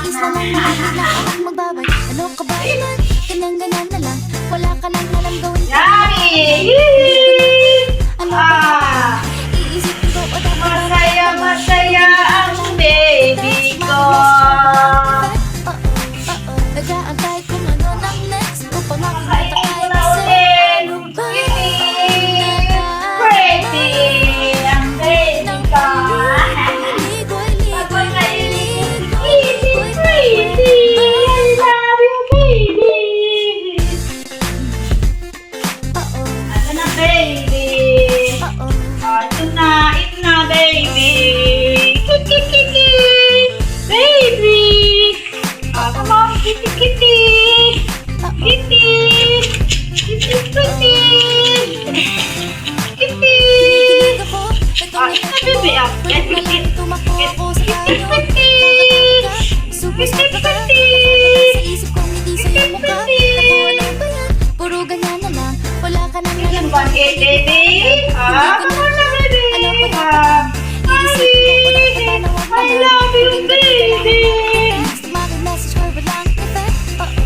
tiis na lang, malapit na akong magbabay. Ano ka ba naman? Ganyan-ganyan na lang. Wala ka nang alam gawin ko. Ano ba? Iisipin ko o dapat Masaya, masaya ang baby ko. Nag-aantay kung ano nang next upang makikita Kainin tayo mo na kasi ulit. ano ba? Pretty ang baby ko. Kapag kainin mo, pretty. I love you, baby. Ito na, baby. Ito na, baby. Kiki. Baby. Come on, kitty. Kitty. Baby, puro ganyan na lang. Wala ka nang alam. Baby. Come on na, baby. I love you, baby.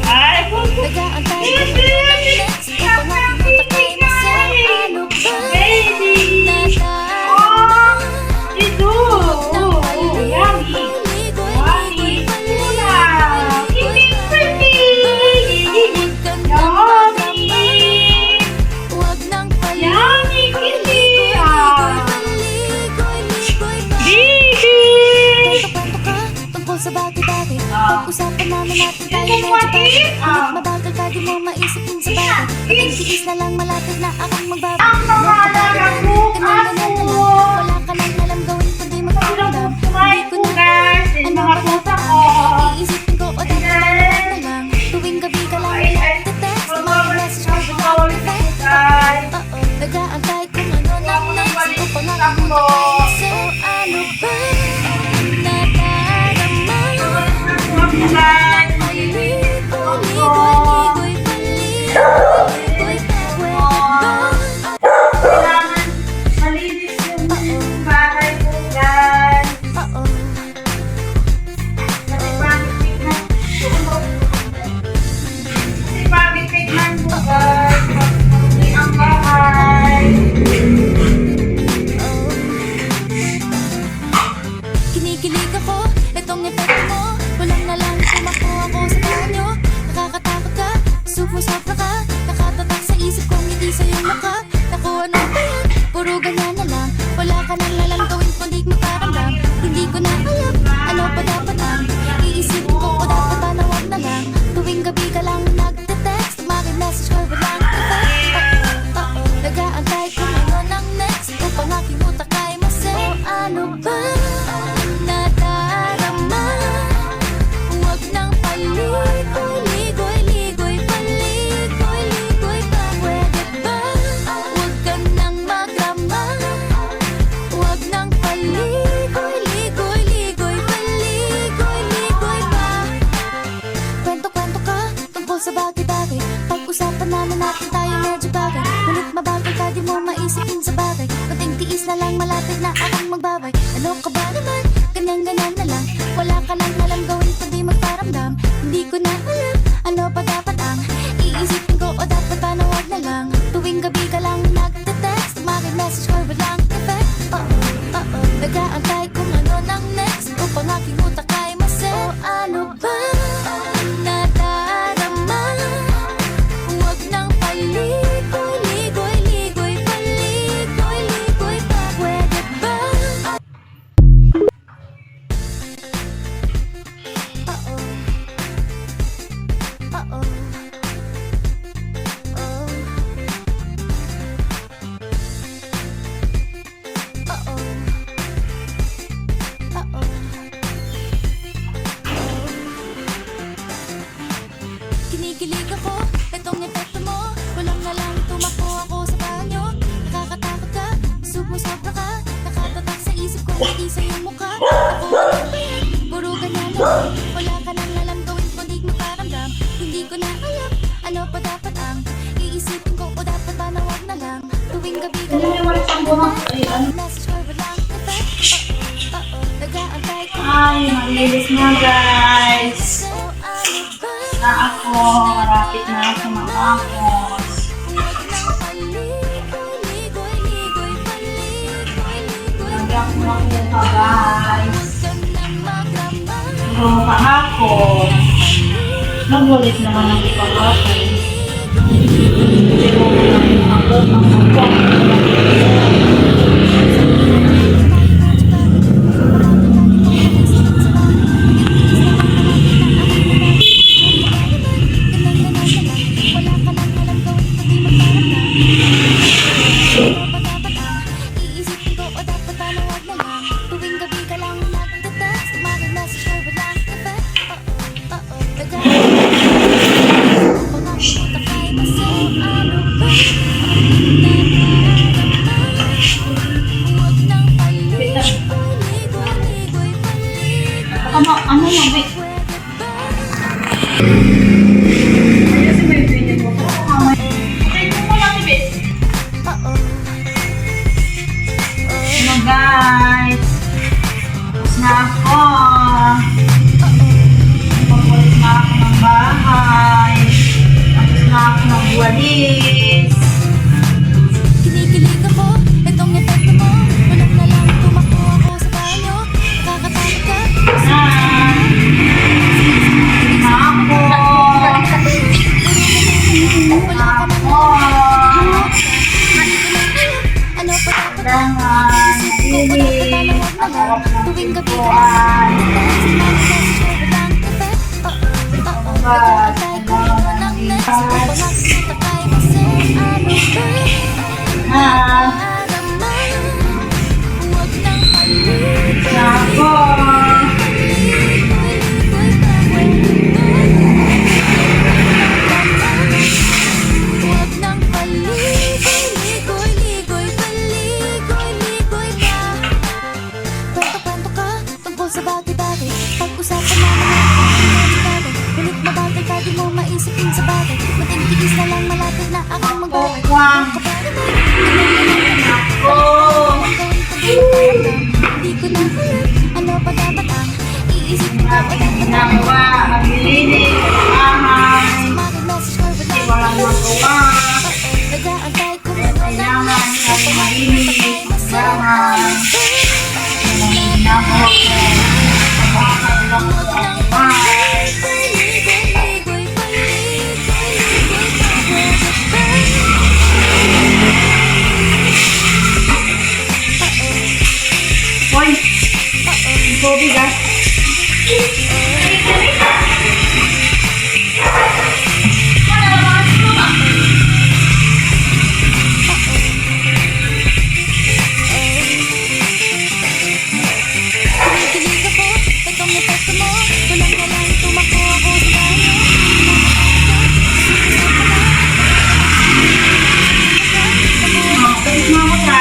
Ay, Nag-aantay ko ng next upang makikita kayo masaya. Ano ba? baby. Nadarama? Ito. Yummy. Yummy. Una. Kitty, pretty. Yummy. Huwag nang Yummy, kitty. Baby. Kwento ka tungkol sa bagay-bagay. Pag-usapan namin natin tayo medyo bagay. Ngunit mabagal ka, di mo maisipin sa bagay. Pag-tiis na lang, malapit na akong magbabay. Ang pangalan ko, Ganyan-ganyan na lang. Wala ka nang alam gawin kundi magparamdam. Hindi ko na ano ba dapat ang iisipin ko o dapat manood na lang. Tuwing gabi ka lang nag-text, mag-message ko ba lang effect? Nag-aantay kung ano nang next upang makapunta kayo. So ano ba nadarama? Paligoy-ligoy, paligoy-ligoy, Kailangan malinis yung bahay ko, guys. Kasi pangit tignan mo, guys. Hindi ang bahay. Kinikilig ako, itong epekto mo. Walang na lang tumakbo ako sa banyo. Nakakatakot ka, sumusobra ka. Nakatatak sa isip kong hindi sa'yo maka. Nakuha na ba yan? Puro ganyan na lang. Wala ka nang alam gawin kundi magparamdam. Hindi ko na alam, ano pa dapat ang iisipin ko o dapat ba na wag na lang. Tuwing gabi ka lang nagte-text, maki-message ko walang effect. Nag-aantay kung ano nang next upang aking utak ay masaya. Ano ba nadarama? Huwag nang paligoy-ligoy, paligoy-ligoy pa. Pwede ba? Huwag ka nang magrama. Huwag nang paligoy-ligoy, paligoy-ligoy pa. Kwento-kwento ka tungkol sa bagay-bagay. Pag-usapan namin natin tayo medyo bagay. Ngunit mabagal ka, di mo maisipin sa bagay. Kunting tiis na lang, malapit na akong magbabay. Ano ka ba naman? Ganyan-ganyan na lang. Wala ka nang alam gawin kundi magparamdam. Hindi ko na alam, ano pa dapat ang iisipin ko o dapat ba na wag na lang. Tuwing gabi ka lang nagte-text, maki-message ko walang effect. Nag-aantay kung ano nang next upang aking utak ay masaya. Ano ba nadarama? Huwag nang paligoy-ligoy, paligoy-ligoy pa. Pwede ba? Kinikilig ako, itong epekto mo. Walang na lang tumakbo ako sa banyo. Nakakatakot ka, sumusobra ka. Nakatatak sa isip ko, hindi sa'yo mukha. Ako ano ba yan? Puro ganyan na lang. Wala ka nang alam gawin kundi magparamdam. Hindi ko na alam, ano pa dapat ang iisipin ko o dapat ba na wag na lang. Tuwing gabi ka lang message ko walang effect. Nag-aantay ko. Ay, malinis na, guys. ako. Marapit na ako matapos. Lagi ako nakuha guys. So kahapon, nagulit naman ang kahapon. Pero ano mabit? Kasi may video ko. Okay, kung wala tibit. Hello guys. Tapos na ako. Papulit na ako ng bahay. Tapos na ako ng walis. Kinikilig ako, itong epekto mo. Walang na lang tumakbo ako sa banyo. Nakakatakot ka. Ano pa dapat tuwing gabi ka lang walang effect. Nag-aantay ko na ng next. Upang makikita kay kasi ano ba? Huwag nang Ako. Huwag nang paligoy-ligoy, paligoy-ligoy ka. Kwento-kwento ka tungkol sa bagay-bagay. Pag-usapan namin ang bagay. Ngunit mabagal ka, di mo maisipin sa bagay. Mating-tigis na lang, malapit na akong magbabay. Wang. Ako. Hindi ko na alam, ano pa dapat ang iisipin ko o dapat ang Ginagawa, maglilinis, bahay. mag-message or Hindi wala. walang magawa. Nag-aantay ko na lang. Kailangan natin maglinis, magbahay. Ginagawa ko. Pagbahay lang ko ang bahay. Hoy! Tubig ah! Kinikilig ako, itong epekto mo. Walang na lang tumakbo ako sa banyo. Tapos na ako sa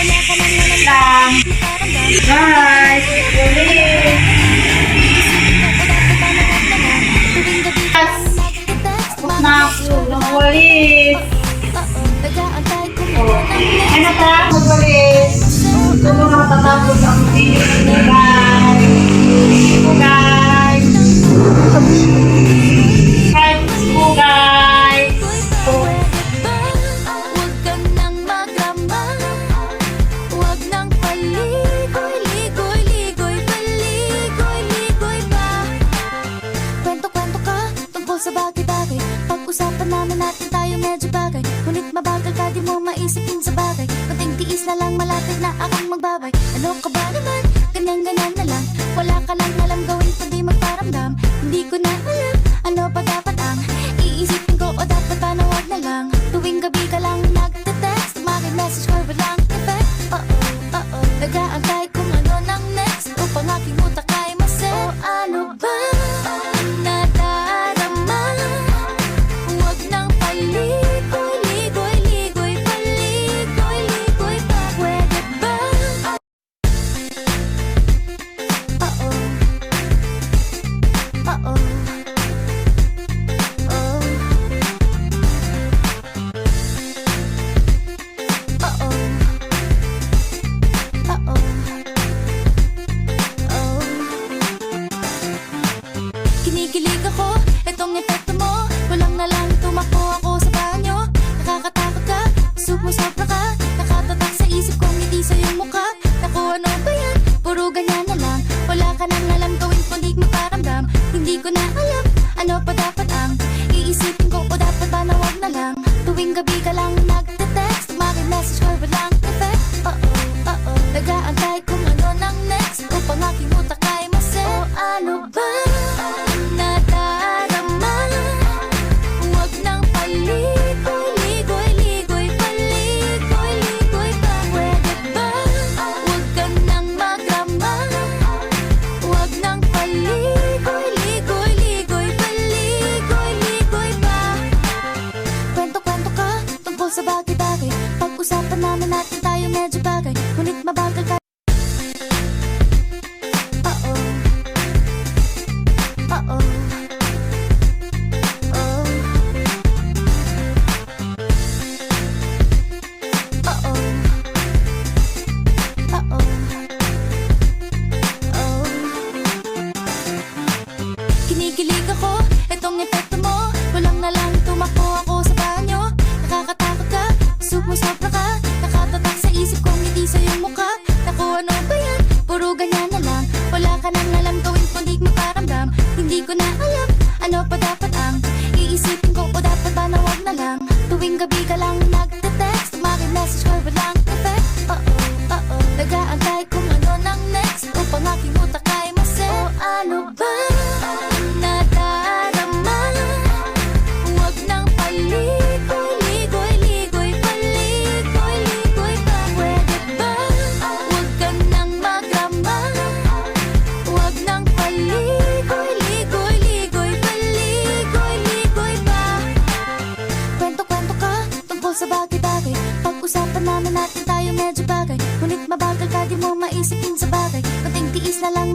Wala ka lang nalang lang. makaramdam. Guys! Ulit! Tuwing gabi ka lang nagte-text. Tapos na ako ng walis. Nag-aantay ko na Oh. ng next. Ay nata, magwalis. Ito mo nakatatapos ang video ko guys. Ito guys. Guys, ito guys. Huwag kang nang magrama. Huwag nang paligoy-ligoy, paligoy-ligoy pa. Kwento-kwento ka tungkol sa bagay-bagay. Pag-usapan namin natin tayo medyo bagay. Ngunit mabagal ka, di mo maisipin sa bagay. Kunting tiis na lang, malapit na akong magbabay. Ano ka ba naman? Ganyan-ganyan na lang. Wala ka lang alam gawin kundi magparamdam. Hindi ko na alam, ano pa dapat ang iisipin ko o dapat paano wag na lang. Tuwing gabi ka lang nagte-text, mag-message or walang effect. Nag-aantay kung ano ng next upang aking utak ay masaya. O ano ba nadarama? Huwag nang paligoy-ligoy, paligoy-ligoy pa. Pwede ba? Oo. Oo.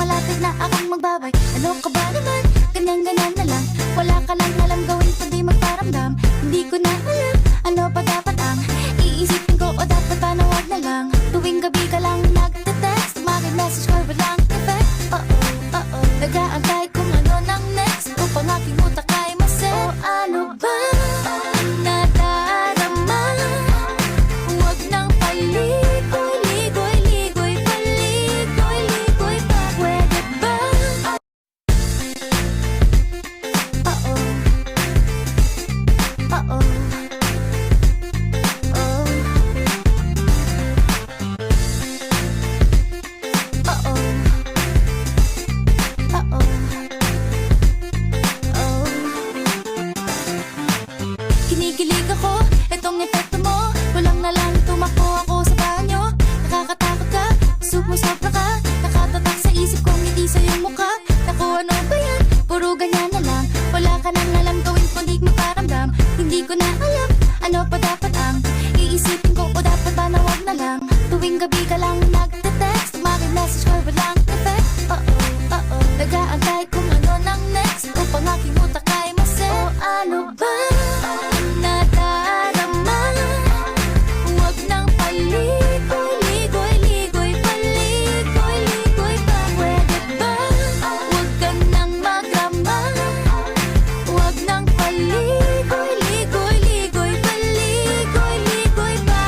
malapit na akong magbabay. Ano ka ba naman? Ganyan-ganyan na lang. Wala ka lang alam gawin kundi magparamdam. Hindi ko na alam, ano pa dapat ang iisipin ko o dapat ba na wag na lang. Tuwing gabi ka lang nagte-text, message ko walang effect. Oo, nag-aantay kung ano nang next upang aking utak ay masip. O ano ba nadarama? Huwag nang paligoy-ligoy-ligoy, paligoy-ligoy pa. Pwede ba? Oo. Oo. Oh. Oo. Oo. Oh. Kinikilig ako, etong epekto mo. Kulang na lang tumakbo ako sa banyo. Nakakatakot ka, sumusobra ka. Nakatatak sa isip kong ngiti sa iyong mukha. Naku, ano ba yan? Puro ganyan na lang. Wala ka nang alam gawin kundi magparamdam. Hindi ko na alam, ano pa dapat ang iisipin ko o dapat ba na wag na lang. Tuwing gabi ka lang nagte-text, message ko walang effect. Oo, nag-aantay kung ano nang next upang aking utak ay masip. O ano ba nadarama? Huwag nang paligoy-ligoy-ligoy, paligoy-ligoy pa. Pwede ba? Huwag ka nang magrama. Huwag nang paligoy-ligoy-ligoy, paligoy-ligoy pa.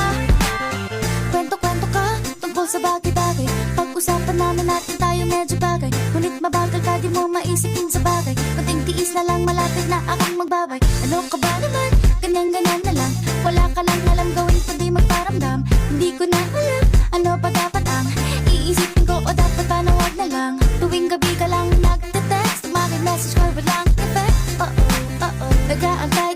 Kwento-kwento ka tungkol sa bagay-bagay. Pag-usapan namin natin tayo medyo bagay. Ngunit mabagal ka, di mo maisipin sa bagay. Kunting tiis na lang, malapit na akong magbabay. Ano ka ba naman? Ganyan-ganyan na lang. Wala ka lang alam gawin kundi magparamdam. Hindi ko na alam, ano pa dapat ang iisipin ko o dapat ba na wag na lang. Tuwing gabi ka lang nagte-text, message ko walang effect. Oo, nag-aantay